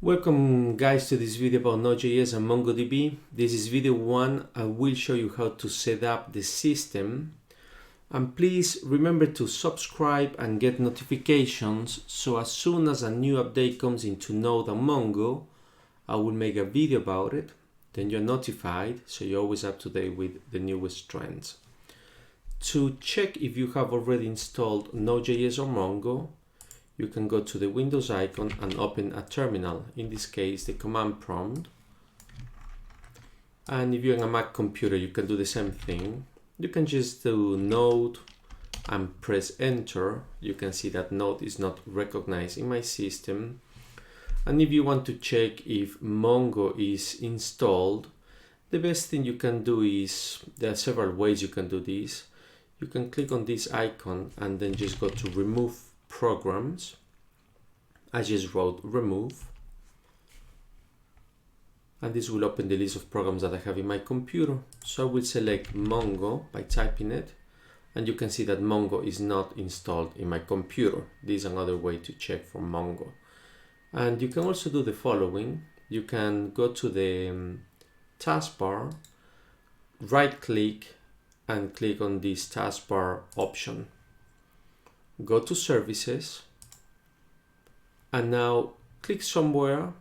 Welcome guys to this video about NODEJS and MongoDB. This is video 1. I will show you how to set up the system. And please remember to subscribe and get notifications so as soon as a new update comes into Node and Mongo, I will make a video about it. Then you're notified so you're always up to date with the newest trends. To check if you have already installed NODEJS or Mongo, you can go to the Windows icon and open a terminal, in this case the command prompt. And if you're on a Mac computer, you can do the same thing. You can just do node and press enter. You can see that node is not recognized in my system. And if you want to check if Mongo is installed, the best thing you can do is, there are several ways you can do this. You can click on this icon and then just go to remove programs. I just wrote remove, and this will open the list of programs that I have in my computer. So I will select Mongo by typing it, and you can see that Mongo is not installed in my computer. This is another way to check for Mongo. And you can also do the following. You can go to the taskbar, right click and click on this taskbar option. Go to services and now click somewhere,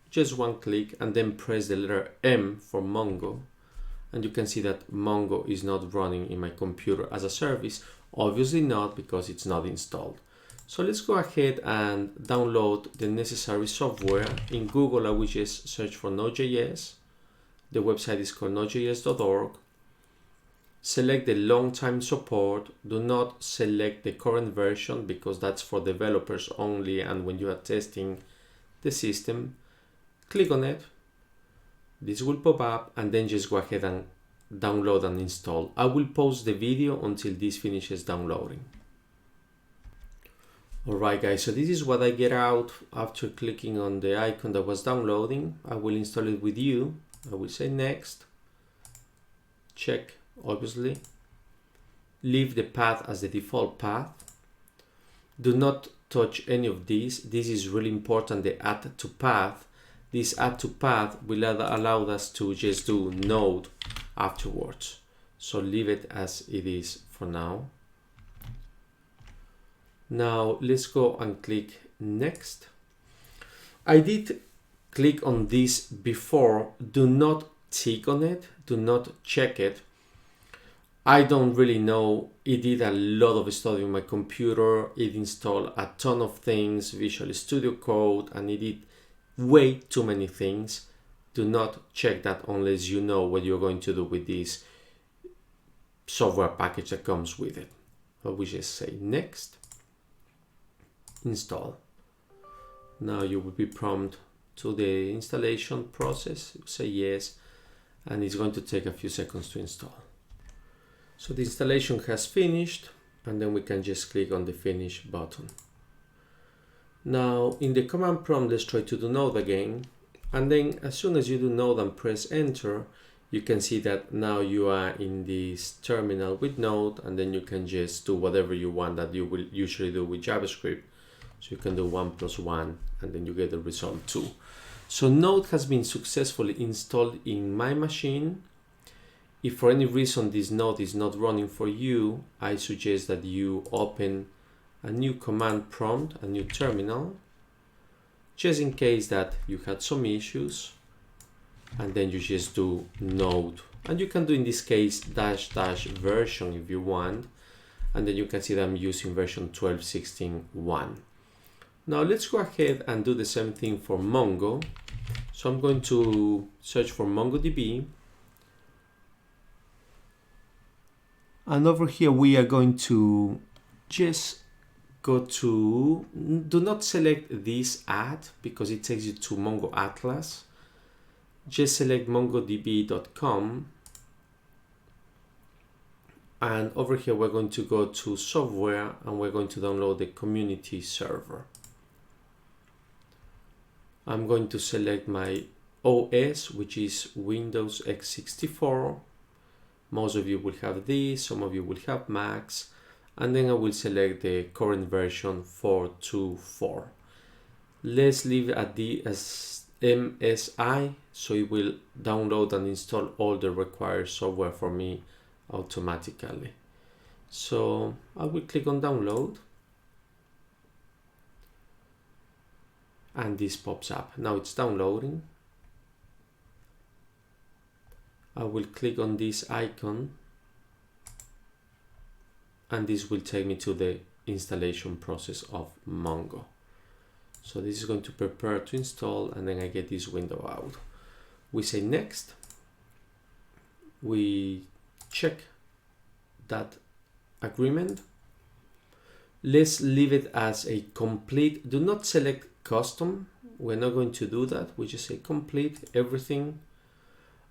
just one click, and then press the letter M for Mongo, and you can see that Mongo is not running in my computer as a service. Obviously not, because it's not installed. So let's go ahead and download the necessary software. In Google I will just search for NODEJS. The website is called nodejes.org. Select the long-time support. Do not select the current version because that's for developers only, and when you are testing the system, click on it. This will pop up, and then just go ahead and download and install. I will pause the video until this finishes downloading. Alright guys, so this is what I get out after clicking on the icon that was downloading. I will install it with you. I will say next. Check. Obviously, leave the path as the default path. Do not touch any of these. This is really important, the add to path. This add to path will allow us to just do node afterwards. So leave it as it is for now. Now let's go and click next. I did click on this before. Do not tick on it. Do not check it. I don't really know. It did a lot of stuff on my computer. It installed a ton of things, Visual Studio Code, and it did way too many things. Do not check that unless you know what you're going to do with this software package that comes with it. So we just say next, install. Now you will be prompted to the installation process. Say yes, and it's going to take a few seconds to install. So the installation has finished, and then we can just click on the finish button. Now in the command prompt, let's try to do node again, and then as soon as you do node and press enter, you can see that now you are in this terminal with node, and then you can just do whatever you want that you will usually do with JavaScript. So you can do 1 + 1, and then you get the result 2. So node has been successfully installed in my machine. If for any reason this node is not running for you, I suggest that you open a new command prompt, a new terminal, just in case that you had some issues, and then you just do node. And you can do, in this case, -- version if you want, and then you can see that I'm using version 12.16.1. Now let's go ahead and do the same thing for Mongo. So I'm going to search for MongoDB. And over here we are going to just go to, do not select this add because it takes you to Mongo Atlas. Just select mongodb.com. And over here we're going to go to software, and we're going to download the community server. I'm going to select my OS, which is Windows x64. Most of you will have this, some of you will have Macs, and then I will select the current version 4.2.4. Let's leave it at the as MSI, so it will download and install all the required software for me automatically. So I will click on download, and this pops up. Now it's downloading. I will click on this icon, and this will take me to the installation process of Mongo. So this is going to prepare to install, and then I get this window out. We say next. We check that agreement. Let's leave it as a complete. Do not select custom. We're not going to do that. We just say complete everything.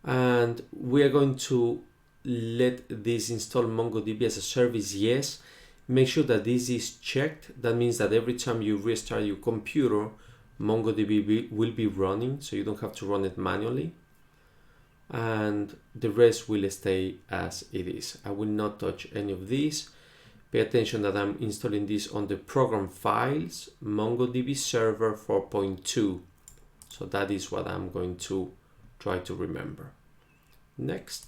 And we are going to let this install MongoDB as a service, yes. Make sure that this is checked. That means that every time you restart your computer, MongoDB will be running, so you don't have to run it manually. And the rest will stay as it is. I will not touch any of these. Pay attention that I'm installing this on the program files, MongoDB server 4.2. So that is what I'm going to try to remember. Next.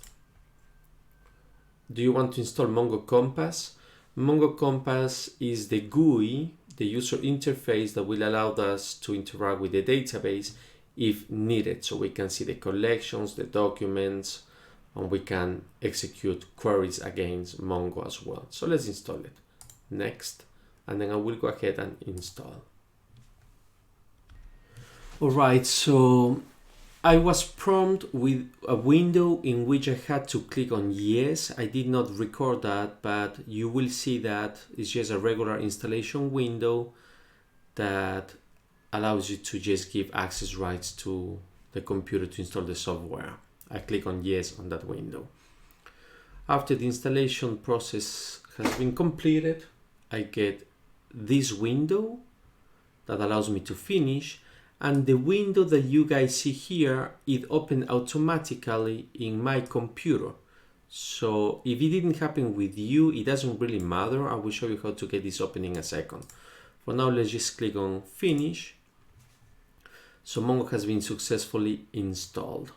Do you want to install Mongo Compass? Mongo Compass is the GUI, the user interface that will allow us to interact with the database if needed. So we can see the collections, the documents, and we can execute queries against Mongo as well. So let's install it. Next, and then I will go ahead and install. All right, so I was prompted with a window in which I had to click on yes. I did not record that, but you will see that it's just a regular installation window that allows you to just give access rights to the computer to install the software. I click on yes on that window. After the installation process has been completed, I get this window that allows me to finish. And the window that you guys see here, it opened automatically in my computer. So if it didn't happen with you, it doesn't really matter. I will show you how to get this open in a second. For now, let's just click on finish. So Mongo has been successfully installed.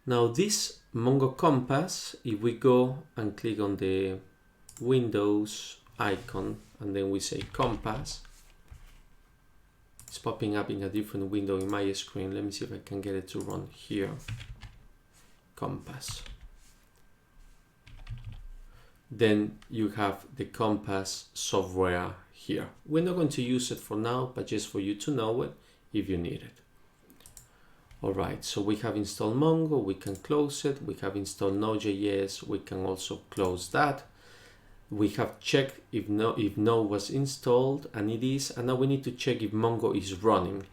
Now this Mongo Compass, if we go and click on the Windows icon and then we say Compass, it's popping up in a different window in my screen. Let me see if I can get it to run here. Compass. Then you have the Compass software here. We're not going to use it for now, but just for you to know it if you need it. All right, so we have installed Mongo. We can close it. We have installed Node.js. We can also close that. We have checked if Node was installed, and it is, and now we need to check if Mongo is running.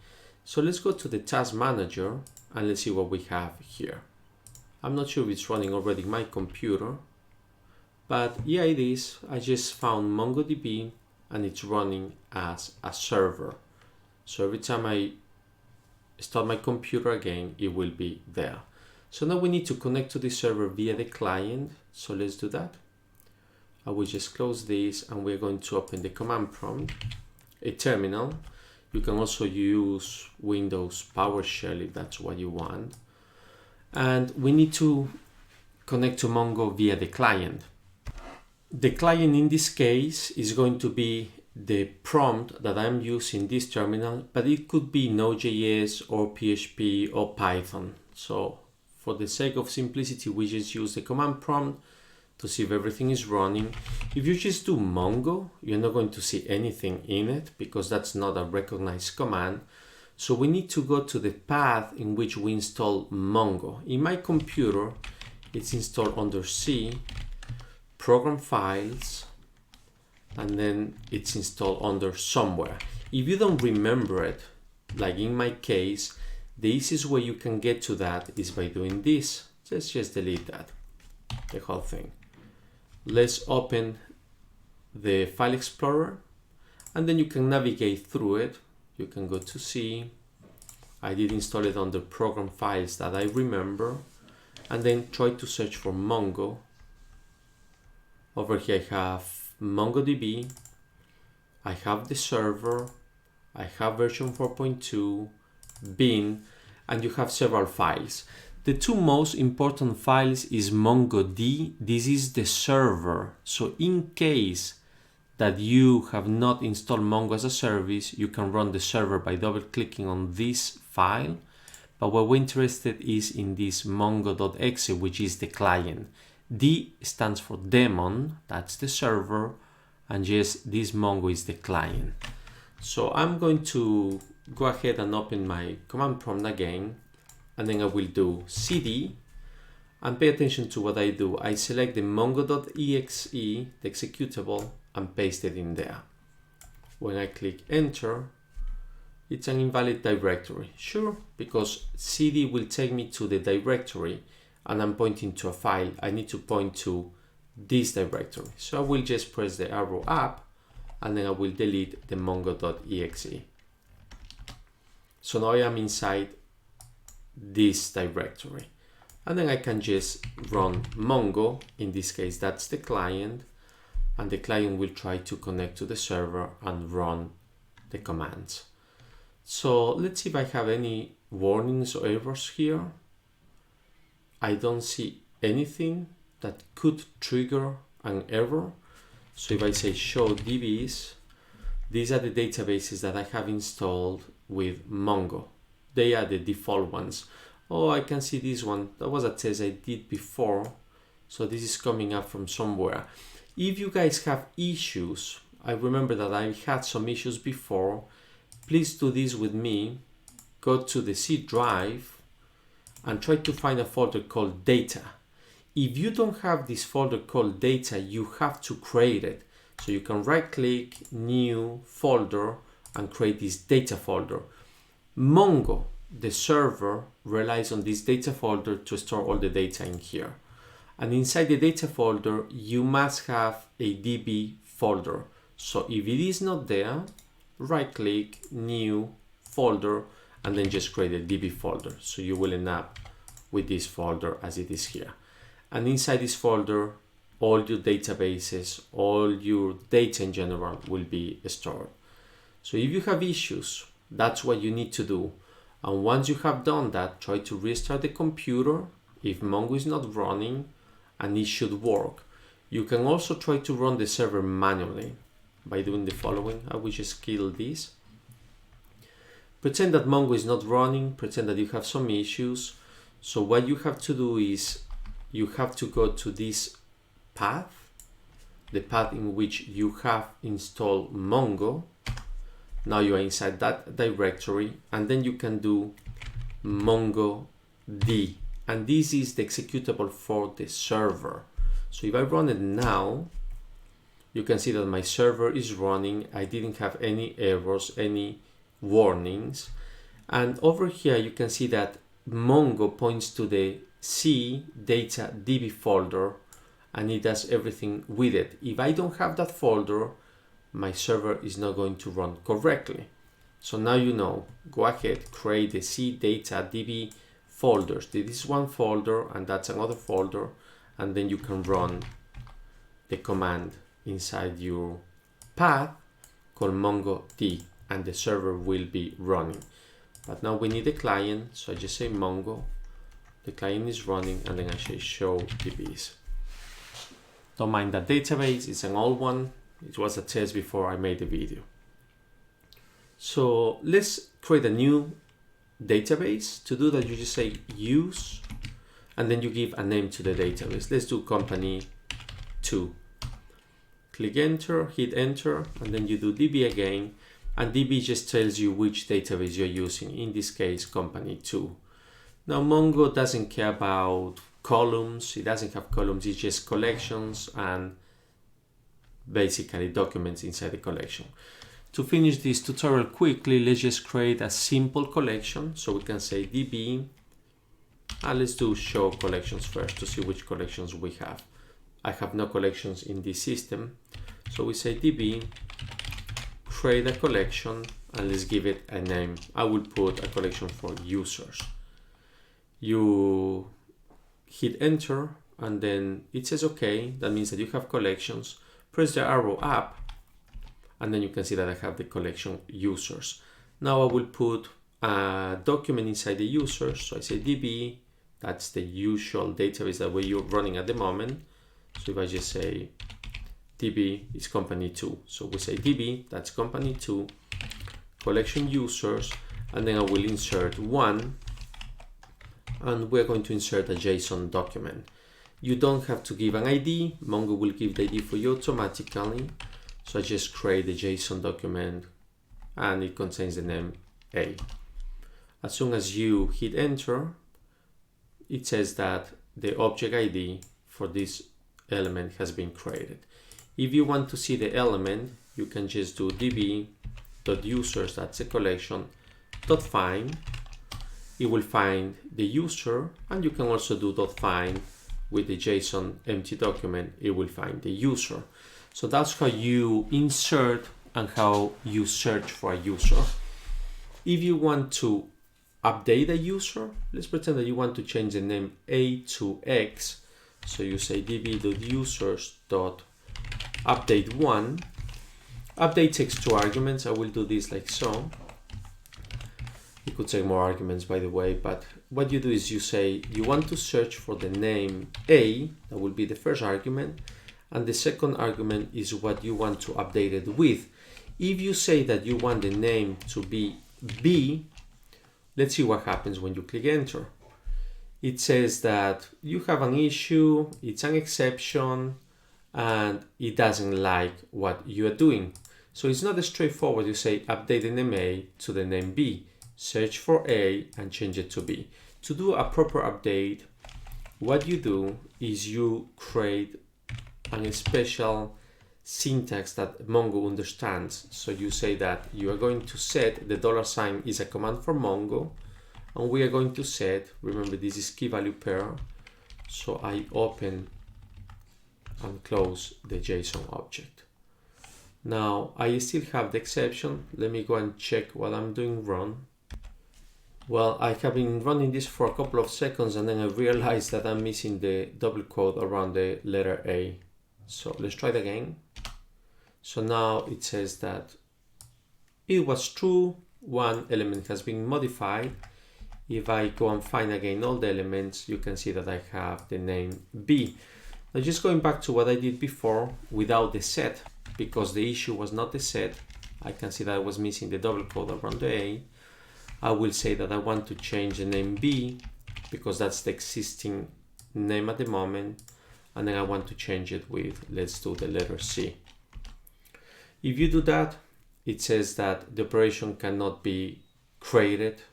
So let's go to the task manager and let's see what we have here. I'm not sure if it's running already in my computer, but yeah, it is. I just found MongoDB and it's running as a server. So every time I start my computer again, it will be there. So now we need to connect to the server via the client. So let's do that. I will just close this and we're going to open the command prompt, a terminal. You can also use Windows PowerShell if that's what you want. And we need to connect to Mongo via the client. The client in this case is going to be the prompt that I'm using this terminal, but it could be Node.js or PHP or Python. So for the sake of simplicity, we just use the command prompt to see if everything is running. If you just do Mongo, you're not going to see anything in it because that's not a recognized command. So we need to go to the path in which we install Mongo. In my computer, it's installed under C, Program Files, and then it's installed under Somewhere. If you don't remember it, like in my case, the easiest way you can get to that is by doing this. Let's just delete that, the whole thing. Let's open the File Explorer, and then you can navigate through it. You can go to C. I did install it under Program Files that I remember, and then try to search for Mongo. Over here I have MongoDB, I have the server, I have version 4.2, bin, and you have several files. The two most important files is MongoD. This is the server. So in case that you have not installed Mongo as a service, you can run the server by double clicking on this file. But what we're interested is in this mongo.exe, which is the client. D stands for daemon, that's the server, and yes, this Mongo is the client. So I'm going to go ahead and open my command prompt again, and then I will do cd, and pay attention to what I do. I select the mongo.exe, the executable, and paste it in there. When I click enter, it's an invalid directory. Sure, because cd will take me to the directory and I'm pointing to a file. I need to point to this directory. So I will just press the arrow up and then I will delete the mongo.exe. So now I am inside this directory. And then I can just run Mongo. In this case, that's the client. And the client will try to connect to the server and run the commands. So let's see if I have any warnings or errors here. I don't see anything that could trigger an error. So if I say show DBs, these are the databases that I have installed with Mongo. They are the default ones. Oh, I can see this one. That was a test I did before. So this is coming up from somewhere. If you guys have issues, I remember that I had some issues before. Please do this with me. Go to the C drive and try to find a folder called data. If you don't have this folder called data, you have to create it. So you can right click, new folder, and create this data folder. Mongo, the server, relies on this data folder to store all the data in here. And inside the data folder, you must have a DB folder. So if it is not there, right click, new folder, and then just create a DB folder. So you will end up with this folder as it is here. And inside this folder, all your databases, all your data in general will be stored. So if you have issues, that's what you need to do. And once you have done that, try to restart the computer if Mongo is not running, and it should work. You can also try to run the server manually by doing the following. I will just kill this. Pretend that Mongo is not running, pretend that you have some issues. So what you have to do is you have to go to this path, the path in which you have installed Mongo. Now you are inside that directory, and then you can do MongoD, and this is the executable for the server. So if I run it now, you can see that my server is running. I didn't have any errors, any warnings. And over here, you can see that Mongo points to the C data DB folder, and it does everything with it. If I don't have that folder, my server is not going to run correctly. So now you know, go ahead, create the C data DB folders. This is one folder and that's another folder, and then you can run the command inside your path called MongoD, and the server will be running. But now we need a client, so I just say Mongo, the client is running, and then I say show DBs. Don't mind that database, it's an old one. It was a test before I made the video. So let's create a new database. To do that, you just say use, and then you give a name to the database. Let's do company 2. Click enter, hit enter, and then you do DB again, and DB just tells you which database you're using, in this case company 2. Now Mongo doesn't care about columns, it doesn't have columns, it's just collections and basically documents inside the collection. To finish this tutorial quickly, let's just create a simple collection. So we can say DB, and let's do show collections first to see which collections we have. I have no collections in this system. So we say DB, create a collection, and let's give it a name. I will put a collection for users. You hit enter, and then it says okay. That means that you have collections. Press the arrow up, and then you can see that I have the collection users. Now I will put a document inside the users. So I say DB, that's the usual database that we're running at the moment. So if I just say DB is company 2, so we say DB, that's company 2, collection users, and then I will insert 1, and we're going to insert a JSON document. You don't have to give an ID, Mongo will give the ID for you automatically. So I just create the JSON document and it contains the name A. As soon as you hit enter, it says that the object ID for this element has been created. If you want to see the element, you can just do db.users, that's a collection, .find. It will find the user, and you can also do .find with the JSON empty document, it will find the user. So that's how you insert and how you search for a user. If you want to update a user, let's pretend that you want to change the name A to X. So you say db.users.update1. Update takes 2 arguments. I will do this like so. You could take more arguments, by the way, but what you do is you say you want to search for the name A, that will be the first argument, and the second argument is what you want to update it with. If you say that you want the name to be B, let's see what happens when you click enter. It says that you have an issue, it's an exception, and it doesn't like what you are doing. So it's not as straightforward. You say update the name A to the name B. Search for A and change it to B. To do a proper update, what you do is you create a special syntax that Mongo understands. So you say that you are going to set the $sign is a command for Mongo, and we are going to set, remember this is key value pair, so I open and close the JSON object. Now I still have the exception. Let me go and check what I'm doing wrong. Well, I have been running this for a couple of seconds and then I realized that I'm missing the double quote around the letter A. So let's try it again. So now it says that it was true, one element has been modified. If I go and find again all the elements, you can see that I have the name B. Now just going back to what I did before without the set, because the issue was not the set, I can see that I was missing the double quote around the A. I will say that I want to change the name B because that's the existing name at the moment, and then I want to change it with, let's do the letter C. If you do that, it says that the operation cannot be created,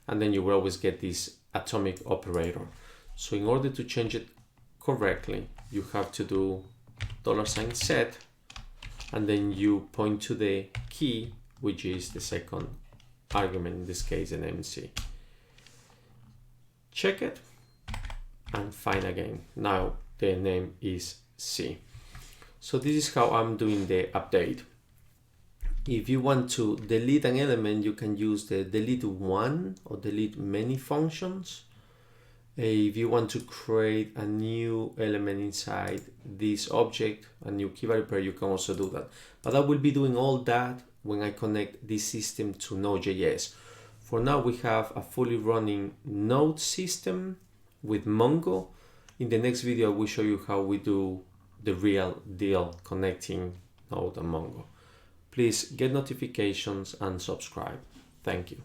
and then you will always get this atomic operator. So in order to change it correctly, you have to do $set, and then you point to the key, which is the second argument, in this case an MC. Check it and find again. Now the name is C. So this is how I'm doing the update. If you want to delete an element, you can use the delete one or delete many functions. If you want to create a new element inside this object, a new key value pair, you can also do that. But I will be doing all that when I connect this system to Node.js. For now, we have a fully running Node system with Mongo. In the next video, I will show you how we do the real deal connecting Node and Mongo. Please get notifications and subscribe. Thank you.